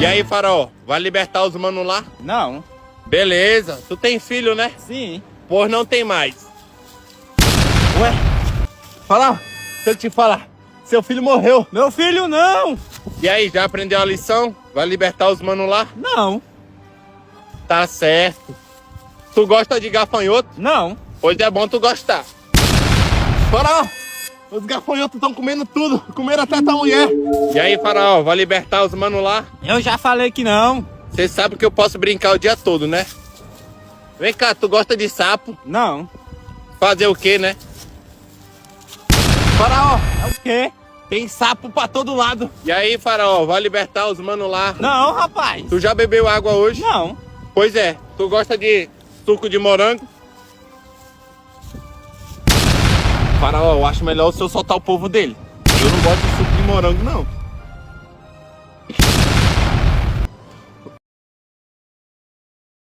E aí, Faraó, vai libertar os manos lá? Não. Beleza, tu tem filho, né? Sim. Pois não tem mais. Ué, Faraó, deixa eu te falar, seu filho morreu. Meu filho não. E aí, já aprendeu a lição? Vai libertar os manos lá? Não. Tá certo. Tu gosta de gafanhoto? Não. Pois é bom tu gostar. Faraó, os gafanhotos estão comendo tudo, comeram até tua mulher. E aí, Faraó, vai libertar os manos lá? Eu já falei que não. Você sabe que eu posso brincar o dia todo, né? Vem cá, tu gosta de sapo? Não. Fazer o quê, né? Faraó, É o quê? tem sapo pra todo lado. E aí, Faraó, vai libertar os manos lá? Não, rapaz. Tu já bebeu água hoje? Não. Pois é, tu gosta de suco de morango? Faraó, eu acho melhor o senhor soltar o povo dele. Eu não gosto de suco de morango, não.